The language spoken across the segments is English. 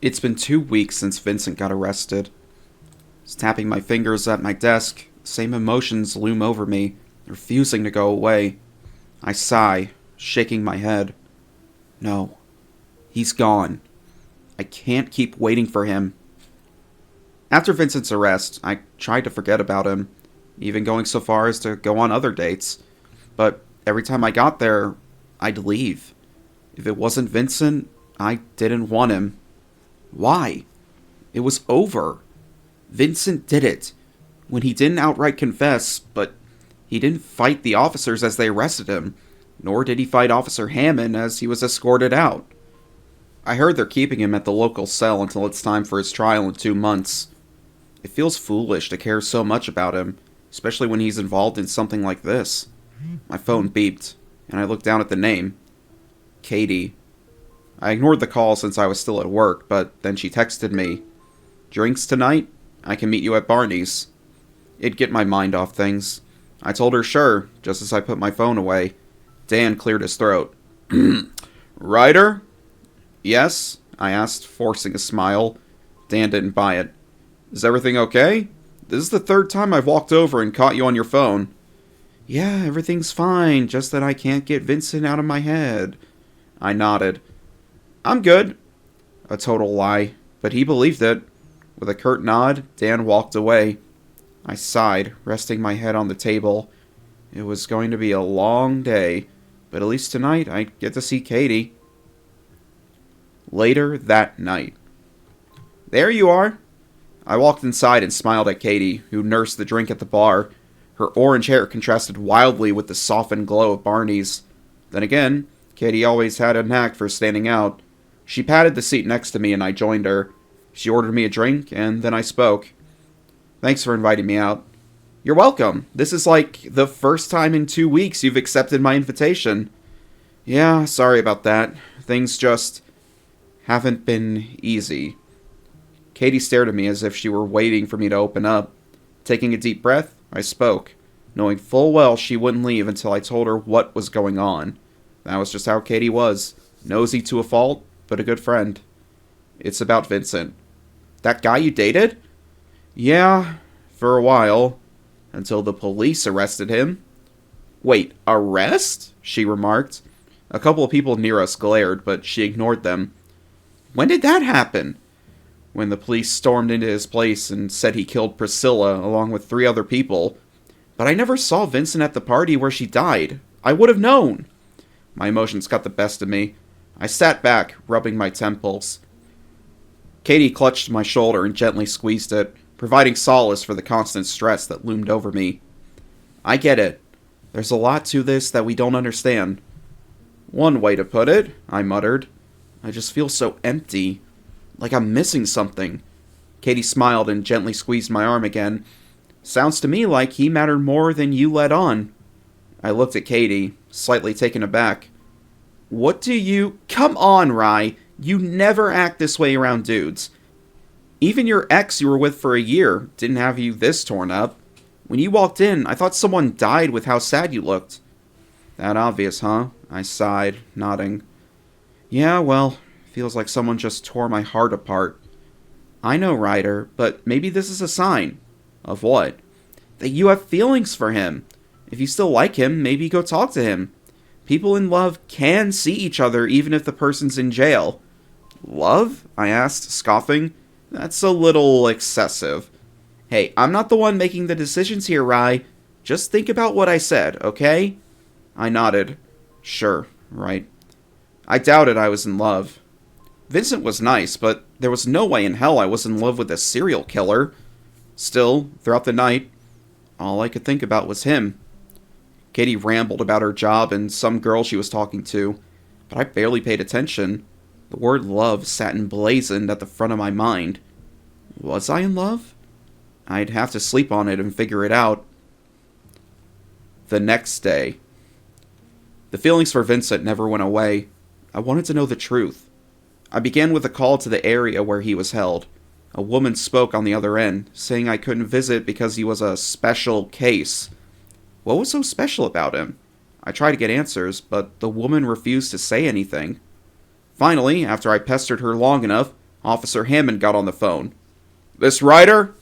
It's been 2 weeks since Vincent got arrested. Tapping my fingers at my desk, same emotions loom over me, refusing to go away. I sigh, shaking my head. No, he's gone. I can't keep waiting for him. After Vincent's arrest, I tried to forget about him, even going so far as to go on other dates. But every time I got there, I'd leave. If it wasn't Vincent, I didn't want him. Why? It was over. Vincent did it. When he didn't outright confess, but he didn't fight the officers as they arrested him, nor did he fight Officer Hammond as he was escorted out. I heard they're keeping him at the local cell until it's time for his trial in 2 months. It feels foolish to care so much about him, especially when he's involved in something like this. My phone beeped, and I looked down at the name. Katie. I ignored the call since I was still at work, but then she texted me. Drinks tonight? I can meet you at Barney's. It'd get my mind off things. I told her sure, just as I put my phone away. Dan cleared his throat. Ryder? Yes? I asked, forcing a smile. Dan didn't buy it. Is everything okay? This is the third time I've walked over and caught you on your phone. Yeah, everything's fine, just that I can't get Vincent out of my head. I nodded. I'm good. A total lie, but he believed it. With a curt nod, Dan walked away. I sighed, resting my head on the table. It was going to be a long day, but at least tonight I'd get to see Katie. Later that night. There you are. I walked inside and smiled at Katie, who nursed the drink at the bar. Her orange hair contrasted wildly with the softened glow of Barney's. Then again, Katie always had a knack for standing out. She patted the seat next to me and I joined her. She ordered me a drink, and then I spoke. Thanks for inviting me out. You're welcome. This is like the first time in 2 weeks you've accepted my invitation. Yeah, sorry about that. Things just haven't been easy. Katie stared at me as if she were waiting for me to open up. Taking a deep breath, I spoke, knowing full well she wouldn't leave until I told her what was going on. That was just how Katie was. Nosy to a fault, but a good friend. It's about Vincent. That guy you dated? Yeah, for a while. Until the police arrested him. Wait, arrest? She remarked. A couple of people near us glared, but she ignored them. When did that happen? When the police stormed into his place and said he killed Priscilla along with 3 other people. But I never saw Vincent at the party where she died. I would have known. My emotions got the best of me. I sat back, rubbing my temples. Katie clutched my shoulder and gently squeezed it, providing solace for the constant stress that loomed over me. I get it. There's a lot to this that we don't understand. One way to put it, I muttered. I just feel so empty. Like I'm missing something. Katie smiled and gently squeezed my arm again. Sounds to me like he mattered more than you let on. I looked at Katie, slightly taken aback. What do you... Come on, Rye. You never act this way around dudes. Even your ex you were with for a year didn't have you this torn up. When you walked in, I thought someone died with how sad you looked. That obvious, huh? I sighed, nodding. Yeah, well, feels like someone just tore my heart apart. I know, Ryder, but maybe this is a sign. Of what? That you have feelings for him. If you still like him, maybe go talk to him. People in love can see each other even if the person's in jail. Love? I asked, scoffing. That's a little excessive. Hey, I'm not the one making the decisions here, Rye. Just think about what I said, okay? I nodded. Sure, right. I doubted I was in love. Vincent was nice, but there was no way in hell I was in love with a serial killer. Still, throughout the night, all I could think about was him. Katie rambled about her job and some girl she was talking to, but I barely paid attention. The word love sat emblazoned at the front of my mind. Was I in love? I'd have to sleep on it and figure it out. The next day. The feelings for Vincent never went away. I wanted to know the truth. I began with a call to the area where he was held. A woman spoke on the other end, saying I couldn't visit because he was a special case. What was so special about him? I tried to get answers, but the woman refused to say anything. Finally, after I pestered her long enough, Officer Hammond got on the phone. "This Ryder?"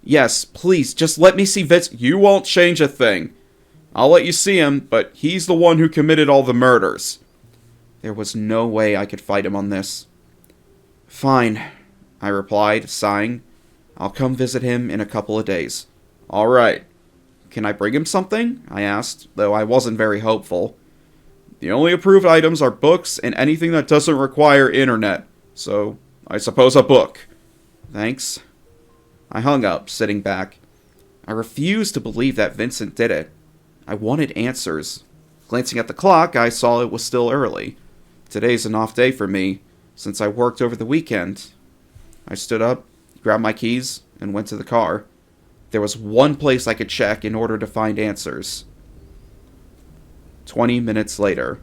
"Yes, please, just let me see Vincent." "You won't change a thing. I'll let you see him, but he's the one who committed all the murders." There was no way I could fight him on this. "Fine," I replied, sighing. "I'll come visit him in a couple of days." "All right. Can I bring him something?" I asked, though I wasn't very hopeful. "The only approved items are books and anything that doesn't require internet. So, I suppose a book." "Thanks." I hung up, sitting back. I refused to believe that Vincent did it. I wanted answers. Glancing at the clock, I saw it was still early. Today's an off day for me, since I worked over the weekend. I stood up, grabbed my keys, and went to the car. There was one place I could check in order to find answers. 20 minutes later.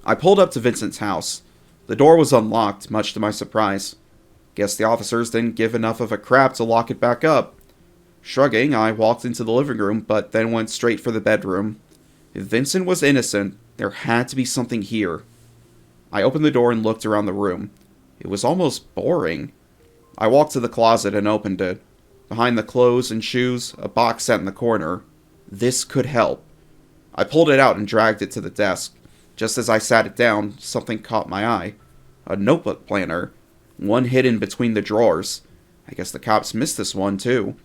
I pulled up to Vincent's house. The door was unlocked, much to my surprise. Guess the officers didn't give enough of a crap to lock it back up. Shrugging, I walked into the living room, but then went straight for the bedroom. If Vincent was innocent, there had to be something here. I opened the door and looked around the room. It was almost boring. I walked to the closet and opened it. Behind the clothes and shoes, a box sat in the corner. This could help. I pulled it out and dragged it to the desk. Just as I sat it down, something caught my eye. A notebook planner. One hidden between the drawers. I guess the cops missed this one, too.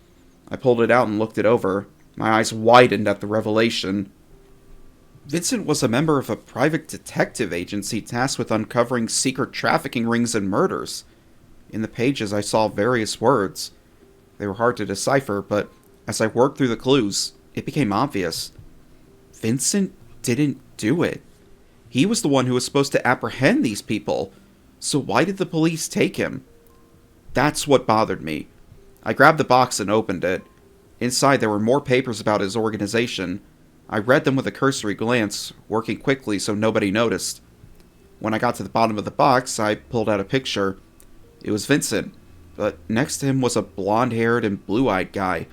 I pulled it out and looked it over. My eyes widened at the revelation. Vincent was a member of a private detective agency tasked with uncovering secret trafficking rings and murders. In the pages, I saw various words. They were hard to decipher, but as I worked through the clues, it became obvious. Vincent didn't do it. He was the one who was supposed to apprehend these people. So why did the police take him? That's what bothered me. I grabbed the box and opened it. Inside there were more papers about his organization. I read them with a cursory glance, working quickly so nobody noticed. When I got to the bottom of the box, I pulled out a picture. It was Vincent, but next to him was a blonde-haired and blue-eyed guy.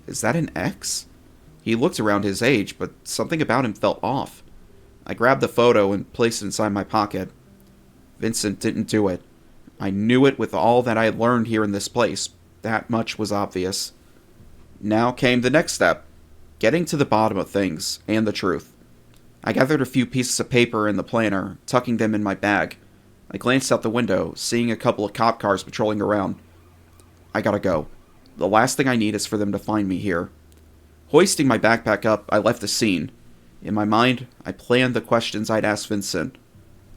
Is that an ex? He looked around his age, but something about him felt off. I grabbed the photo and placed it inside my pocket. Vincent didn't do it. I knew it with all that I had learned here in this place. That much was obvious. Now came the next step. Getting to the bottom of things, and the truth. I gathered a few pieces of paper in the planner, tucking them in my bag. I glanced out the window, seeing a couple of cop cars patrolling around. I gotta go. The last thing I need is for them to find me here. Hoisting my backpack up, I left the scene. In my mind, I planned the questions I'd ask Vincent.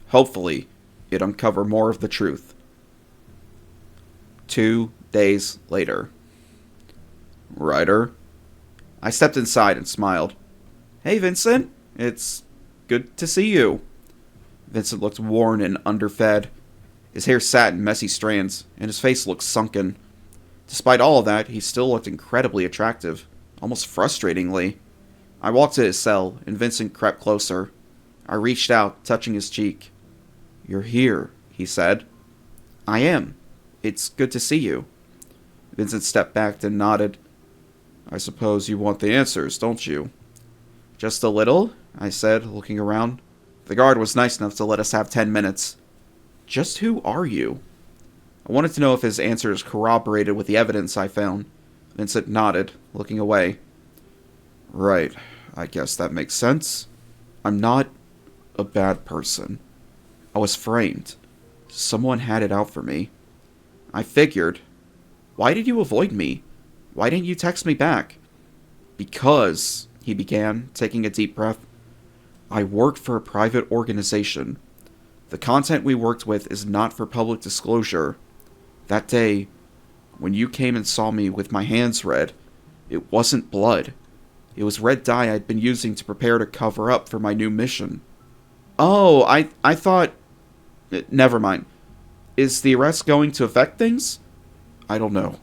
Hopefully, it'd uncover more of the truth. 2 days later. Ryder? I stepped inside and smiled. "Hey, Vincent. It's good to see you." Vincent looked worn and underfed. His hair sat in messy strands, and his face looked sunken. Despite all of that, he still looked incredibly attractive, almost frustratingly. I walked to his cell, and Vincent crept closer. I reached out, touching his cheek. "You're here," he said. "I am. It's good to see you." Vincent stepped back and nodded. "I suppose you want the answers, don't you?" "Just a little," I said, looking around. The guard was nice enough to let us have 10 minutes. "Just who are you?" I wanted to know if his answers corroborated with the evidence I found. Vincent nodded, looking away. "Right, I guess that makes sense. I'm not a bad person. I was framed. Someone had it out for me. I figured. Why did you avoid me? Why didn't you text me back?" "Because," he began, taking a deep breath, "I work for a private organization. The content we worked with is not for public disclosure. That day, when you came and saw me with my hands red, it wasn't blood. It was red dye I'd been using to prepare to cover up for my new mission." "Oh, I thought... Never mind. Is the arrest going to affect things?" "I don't know.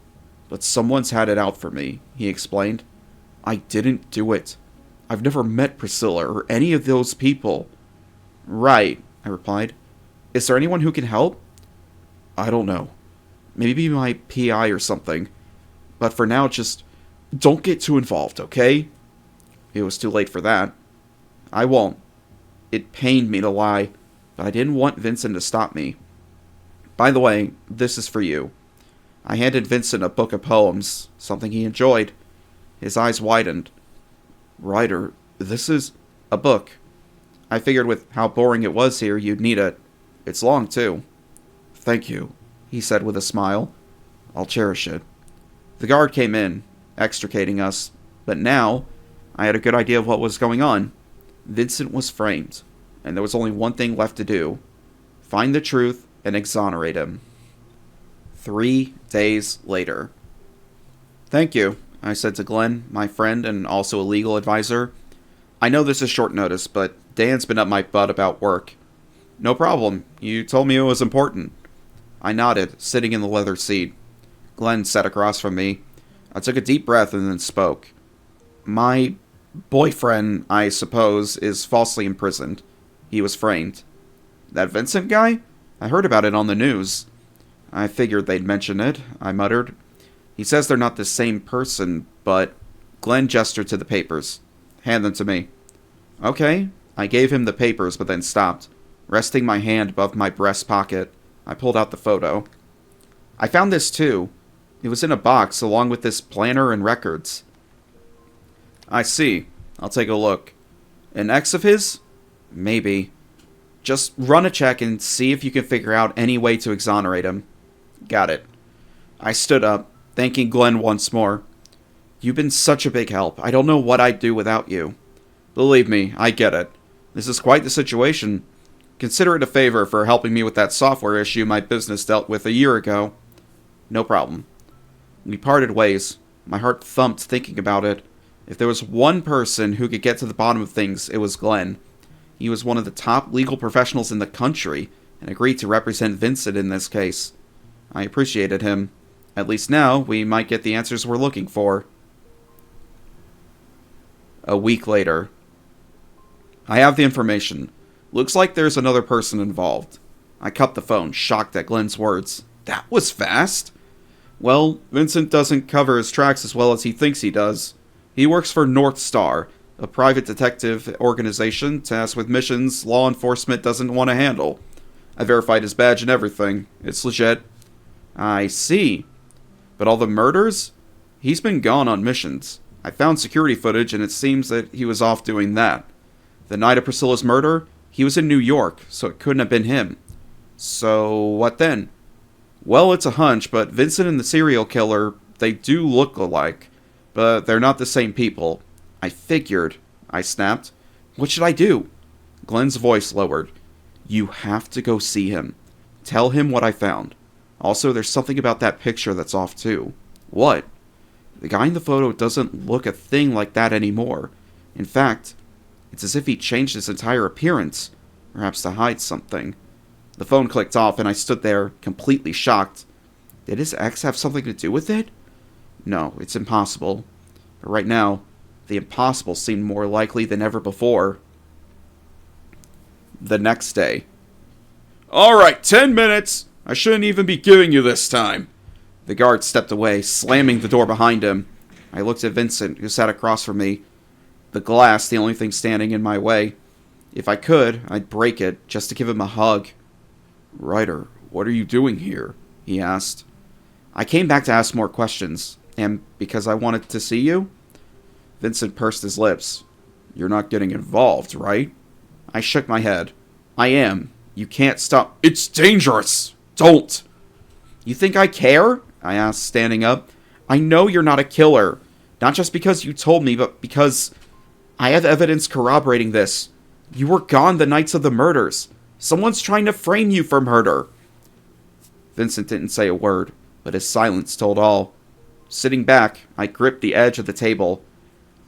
But someone's had it out for me," he explained. "I didn't do it. I've never met Priscilla or any of those people." "Right," I replied. "Is there anyone who can help?" "I don't know. Maybe my PI or something. But for now, just don't get too involved, okay?" It was too late for that. "I won't." It pained me to lie, but I didn't want Vincent to stop me. By the way, this is for you. I handed Vincent a book of poems, something he enjoyed. His eyes widened. Ryder, this is a book. I figured with how boring it was here, you'd need it. It's long, too. Thank you, he said with a smile. I'll cherish it. The guard came in, extricating us, but now I had a good idea of what was going on. Vincent was framed, and there was only one thing left to do. Find the truth and exonerate him. 3 days later. Thank you, I said to Glenn, my friend and also a legal advisor. I know this is short notice, but Dan's been up my butt about work. No problem. You told me it was important. I nodded, sitting in the leather seat. Glenn sat across from me. I took a deep breath and then spoke. My boyfriend, I suppose, is falsely imprisoned. He was framed. That Vincent guy? I heard about it on the news. I figured they'd mention it, I muttered. He says they're not the same person, but... Glenn gestured to the papers. Hand them to me. Okay. I gave him the papers, but then stopped. Resting my hand above my breast pocket, I pulled out the photo. I found this too. It was in a box along with this planner and records. I see. I'll take a look. An ex of his? Maybe. Just run a check and see if you can figure out any way to exonerate him. Got it. I stood up, thanking Glenn once more. You've been such a big help. I don't know what I'd do without you. Believe me, I get it. This is quite the situation. Consider it a favor for helping me with that software issue my business dealt with a year ago. No problem. We parted ways. My heart thumped thinking about it. If there was one person who could get to the bottom of things, it was Glenn. He was one of the top legal professionals in the country and agreed to represent Vincent in this case. I appreciated him. At least now, we might get the answers we're looking for. A week later. I have the information. Looks like there's another person involved. I cut the phone, shocked at Glenn's words. That was fast. Well, Vincent doesn't cover his tracks as well as he thinks he does. He works for North Star, a private detective organization tasked with missions law enforcement doesn't want to handle. I verified his badge and everything. It's legit. I see. But all the murders? He's been gone on missions. I found security footage and it seems that he was off doing that. The night of Priscilla's murder, he was in New York, so it couldn't have been him. So, what then? Well, it's a hunch, but Vincent and the serial killer, they do look alike. But they're not the same people. I figured, I snapped. What should I do? Glenn's voice lowered. You have to go see him. Tell him what I found. Also, there's something about that picture that's off too. What? The guy in the photo doesn't look a thing like that anymore. In fact, it's as if he changed his entire appearance. Perhaps to hide something. The phone clicked off and I stood there, completely shocked. Did his ex have something to do with it? No, it's impossible. But right now, the impossible seemed more likely than ever before. The next day. Alright, 10 minutes! I shouldn't even be giving you this time. The guard stepped away, slamming the door behind him. I looked at Vincent, who sat across from me. The glass, the only thing standing in my way. If I could, I'd break it, just to give him a hug. Ryder, what are you doing here? He asked. I came back to ask more questions. And because I wanted to see you? Vincent pursed his lips. You're not getting involved, right? I shook my head. I am. You can't stop. It's dangerous! Don't! You think I care? I asked, standing up. I know you're not a killer. Not just because you told me, but because I have evidence corroborating this. You were gone the nights of the murders. Someone's trying to frame you for murder. Vincent didn't say a word, but his silence told all. Sitting back, I gripped the edge of the table.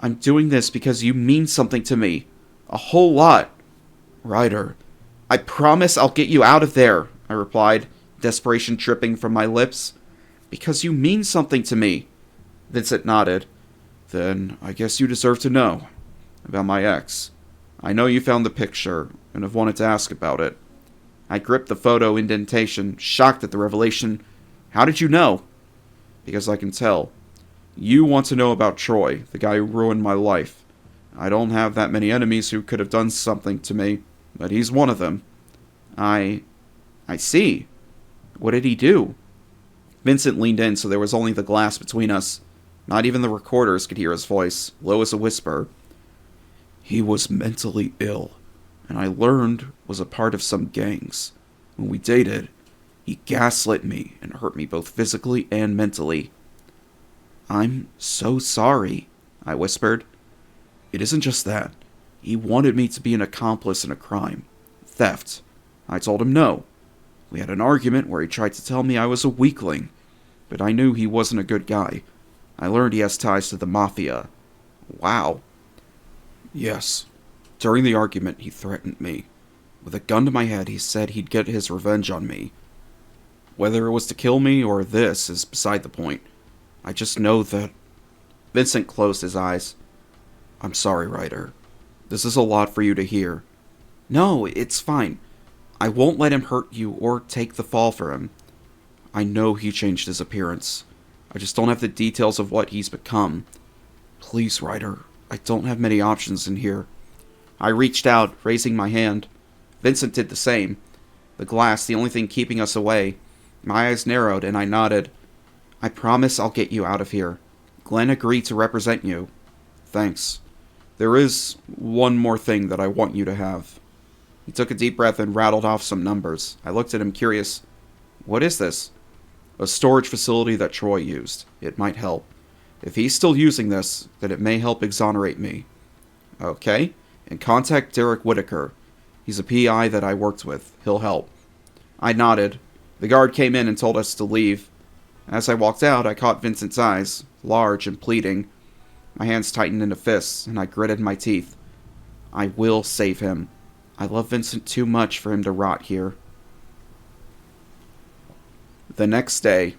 I'm doing this because you mean something to me. A whole lot. Ryder, I promise I'll get you out of there, I replied, desperation dripping from my lips. Because you mean something to me. Vincent nodded. Then I guess you deserve to know about my ex. I know you found the picture and have wanted to ask about it. I gripped the photo indentation, shocked at the revelation. How did you know? Because I can tell. You want to know about Troy, the guy who ruined my life. I don't have that many enemies who could have done something to me, but he's one of them. I see. What did he do? Vincent leaned in so there was only the glass between us. Not even the recorders could hear his voice, low as a whisper. He was mentally ill, and I learned was a part of some gangs. When we dated, he gaslit me and hurt me both physically and mentally. I'm so sorry, I whispered. It isn't just that. He wanted me to be an accomplice in a crime. Theft. I told him no. We had an argument where he tried to tell me I was a weakling, but I knew he wasn't a good guy. I learned he has ties to the mafia. Wow. Yes. During the argument, he threatened me. With a gun to my head, he said he'd get his revenge on me. Whether it was to kill me or this is beside the point. I just know that... Vincent closed his eyes. I'm sorry, Ryder. This is a lot for you to hear. No, it's fine. I won't let him hurt you or take the fall for him. I know he changed his appearance. I just don't have the details of what he's become. Please, Ryder, I don't have many options in here. I reached out, raising my hand. Vincent did the same. The glass, the only thing keeping us away. My eyes narrowed, and I nodded. I promise I'll get you out of here. Glenn agreed to represent you. Thanks. There is one more thing that I want you to have. He took a deep breath and rattled off some numbers. I looked at him curious. What is this? A storage facility that Troy used. It might help. If he's still using this, then it may help exonerate me. Okay. And contact Derek Whitaker. He's a PI that I worked with. He'll help. I nodded. The guard came in and told us to leave. As I walked out, I caught Vincent's eyes, large and pleading. My hands tightened into fists, and I gritted my teeth. I will save him. I love Vincent too much for him to rot here. The next day,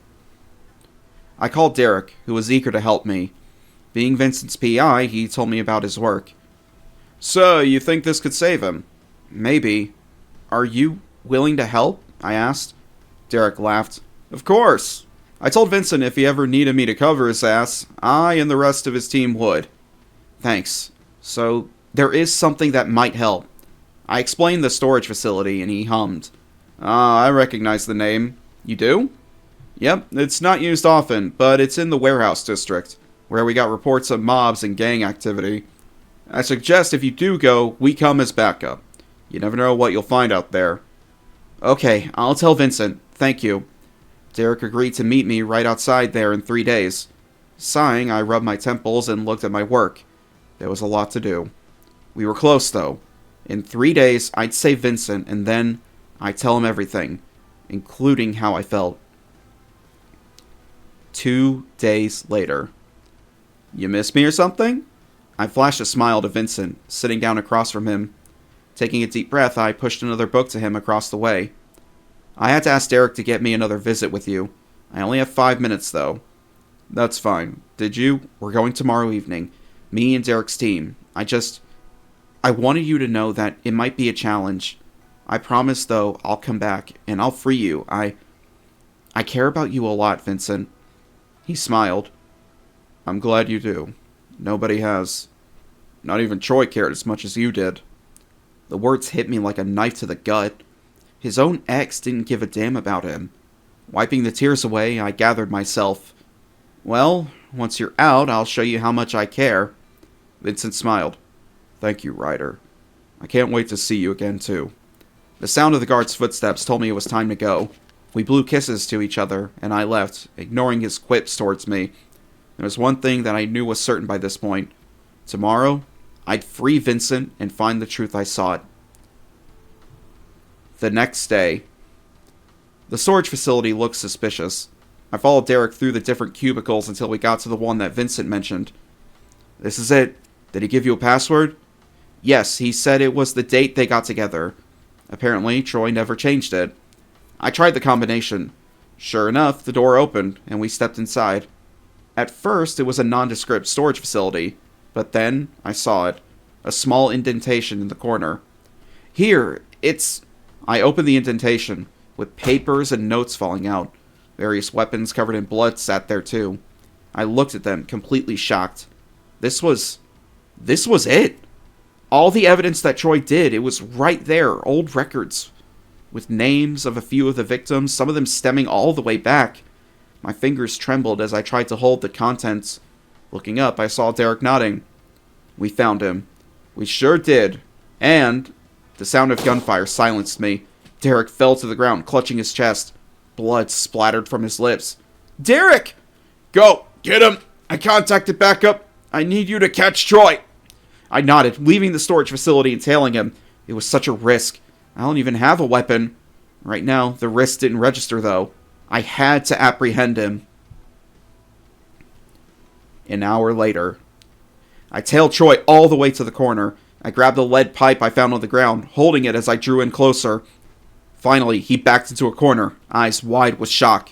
I called Derek, who was eager to help me. Being Vincent's PI, he told me about his work. So, you think this could save him? Maybe. Are you willing to help? I asked. Derek laughed. Of course. I told Vincent if he ever needed me to cover his ass, I and the rest of his team would. Thanks. So, there is something that might help. I explained the storage facility, and he hummed. I recognize the name. You do? Yep, it's not used often, but it's in the warehouse district, where we got reports of mobs and gang activity. I suggest if you do go, we come as backup. You never know what you'll find out there. Okay, I'll tell Vincent. Thank you. Derek agreed to meet me right outside there in 3 days. Sighing, I rubbed my temples and looked at my work. There was a lot to do. We were close, though. In 3 days, I'd save Vincent, and then I'd tell him everything, including how I felt. 2 days later. You miss me or something? I flashed a smile to Vincent, sitting down across from him. Taking a deep breath, I pushed another book to him across the way. I had to ask Derek to get me another visit with you. I only have 5 minutes, though. That's fine. Did you? We're going tomorrow evening. Me and Derek's team. I wanted you to know that it might be a challenge. I promise, though, I'll come back, and I'll free you. I care about you a lot, Vincent. He smiled. I'm glad you do. Nobody has. Not even Troy cared as much as you did. The words hit me like a knife to the gut. His own ex didn't give a damn about him. Wiping the tears away, I gathered myself. Well, once you're out, I'll show you how much I care. Vincent smiled. Thank you, Ryder. I can't wait to see you again, too. The sound of the guard's footsteps told me it was time to go. We blew kisses to each other, and I left, ignoring his quips towards me. There was one thing that I knew was certain by this point. Tomorrow, I'd free Vincent and find the truth I sought. The next day. The storage facility looked suspicious. I followed Derek through the different cubicles until we got to the one that Vincent mentioned. This is it. Did he give you a password? Yes, he said it was the date they got together. Apparently, Troy never changed it. I tried the combination. Sure enough, the door opened, and we stepped inside. At first, it was a nondescript storage facility, but then I saw it. A small indentation in the corner. Here, it's... I opened the indentation, with papers and notes falling out. Various weapons covered in blood sat there too. I looked at them, completely shocked. This was it. All the evidence that Troy did, it was right there, old records. with names of a few of the victims, some of them stemming all the way back. My fingers trembled as I tried to hold the contents. Looking up, I saw Derek nodding. We found him. We sure did. And the sound of gunfire silenced me. Derek fell to the ground, clutching his chest. Blood splattered from his lips. Derek! Go! Get him! I contacted backup. I need you to catch Troy. I nodded, leaving the storage facility and tailing him. It was such a risk. I don't even have a weapon. Right now, the risk didn't register, though. I had to apprehend him. An hour later, I tailed Troy all the way to the corner. I grabbed the lead pipe I found on the ground, holding it as I drew in closer. Finally, he backed into a corner, eyes wide with shock.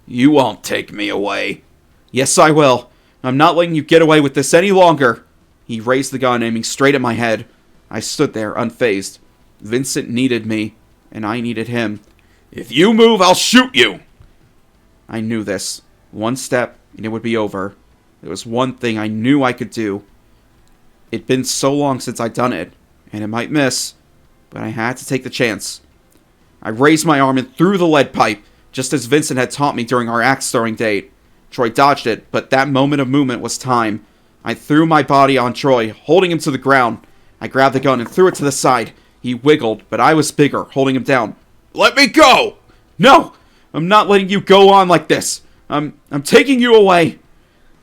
You won't take me away. Yes, I will. I'm not letting you get away with this any longer. He raised the gun, aiming straight at my head. I stood there, unfazed. Vincent needed me, and I needed him. If you move, I'll shoot you! I knew this. One step, and it would be over. There was one thing I knew I could do. It'd been so long since I'd done it, and it might miss, but I had to take the chance. I raised my arm and threw the lead pipe, just as Vincent had taught me during our axe-throwing date. Troy dodged it, but that moment of movement was time. I threw my body on Troy, holding him to the ground. I grabbed the gun and threw it to the side. He wiggled, but I was bigger, holding him down. Let me go! No! I'm not letting you go on like this. I'm taking you away.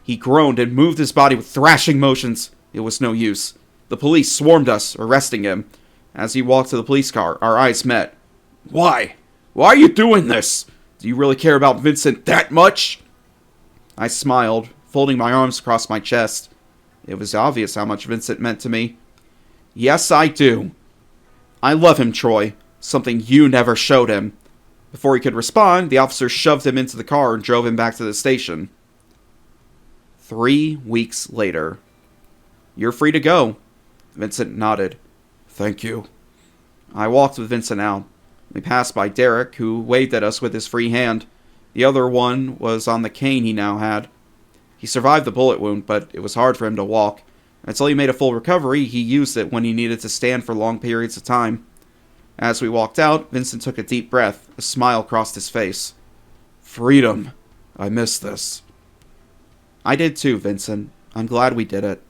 He groaned and moved his body with thrashing motions. It was no use. The police swarmed us, arresting him. As he walked to the police car, our eyes met. Why? Why are you doing this? Do you really care about Vincent that much? I smiled, folding my arms across my chest. It was obvious how much Vincent meant to me. Yes, I do. I love him, Troy. Something you never showed him. Before he could respond, the officer shoved him into the car and drove him back to the station. 3 weeks later. You're free to go. Vincent nodded. Thank you. I walked with Vincent out. We passed by Derek, who waved at us with his free hand. The other one was on the cane he now had. He survived the bullet wound, but it was hard for him to walk. Until he made a full recovery, he used it when he needed to stand for long periods of time. As we walked out, Vincent took a deep breath. A smile crossed his face. Freedom. I miss this. I did too, Vincent. I'm glad we did it.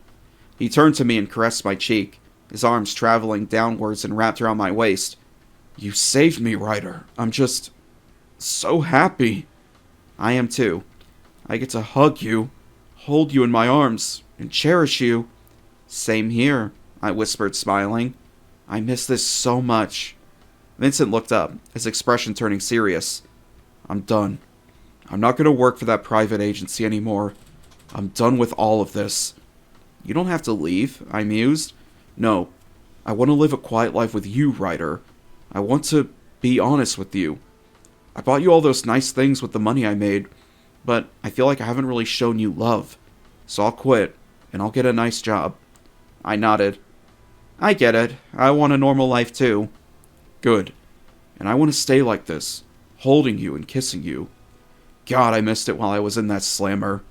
He turned to me and caressed my cheek, his arms traveling downwards and wrapped around my waist. You saved me, Ryder. I'm just so happy. I am too. I get to hug you, hold you in my arms, and cherish you. Same here, I whispered, smiling. I miss this so much. Vincent looked up, his expression turning serious. I'm done. I'm not going to work for that private agency anymore. I'm done with all of this. You don't have to leave, I mused. No, I want to live a quiet life with you, Ryder. I want to be honest with you. I bought you all those nice things with the money I made, but I feel like I haven't really shown you love. So I'll quit, and I'll get a nice job. I nodded. I get it. I want a normal life too. Good. And I want to stay like this, holding you and kissing you. God, I missed it while I was in that slammer.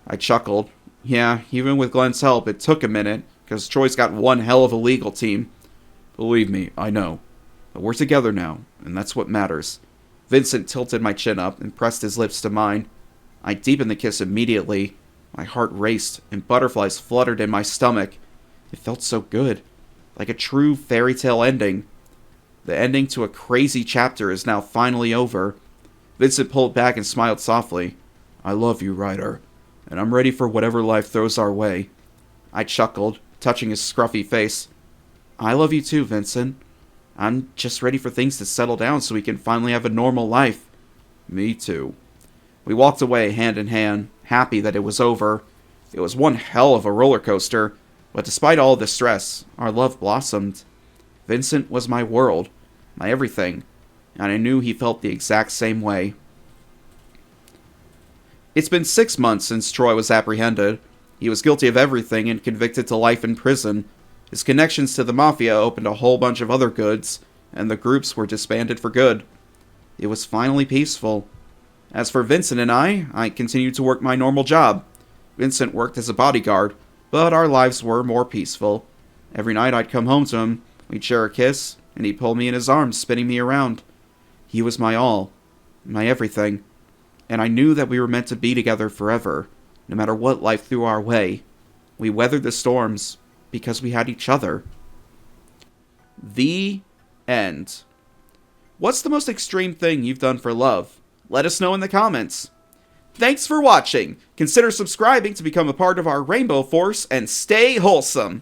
I chuckled. Yeah, even with Glenn's help, it took a minute, because Troy's got one hell of a legal team. Believe me, I know. But we're together now, and that's what matters. Vincent tilted my chin up and pressed his lips to mine. I deepened the kiss immediately. My heart raced, and butterflies fluttered in my stomach. It felt so good, like a true fairy tale ending. The ending to a crazy chapter is now finally over. Vincent pulled back and smiled softly. I love you, Ryder, and I'm ready for whatever life throws our way. I chuckled, touching his scruffy face. I love you too, Vincent. I'm just ready for things to settle down so we can finally have a normal life. Me too. We walked away hand in hand, happy that it was over. It was one hell of a roller coaster, but despite all the stress, our love blossomed. Vincent was my world, my everything, and I knew he felt the exact same way. It's been 6 months since Troy was apprehended. He was guilty of everything and convicted to life in prison. His connections to the Mafia opened a whole bunch of other goods, and the groups were disbanded for good. It was finally peaceful. As for Vincent and I continued to work my normal job. Vincent worked as a bodyguard, but our lives were more peaceful. Every night I'd come home to him, we'd share a kiss, and he pulled me in his arms, spinning me around. He was my all, my everything, and I knew that we were meant to be together forever, no matter what life threw our way. We weathered the storms because we had each other. The end. What's the most extreme thing you've done for love? Let us know in the comments. Thanks for watching. Consider subscribing to become a part of our Rainbow Force and stay wholesome.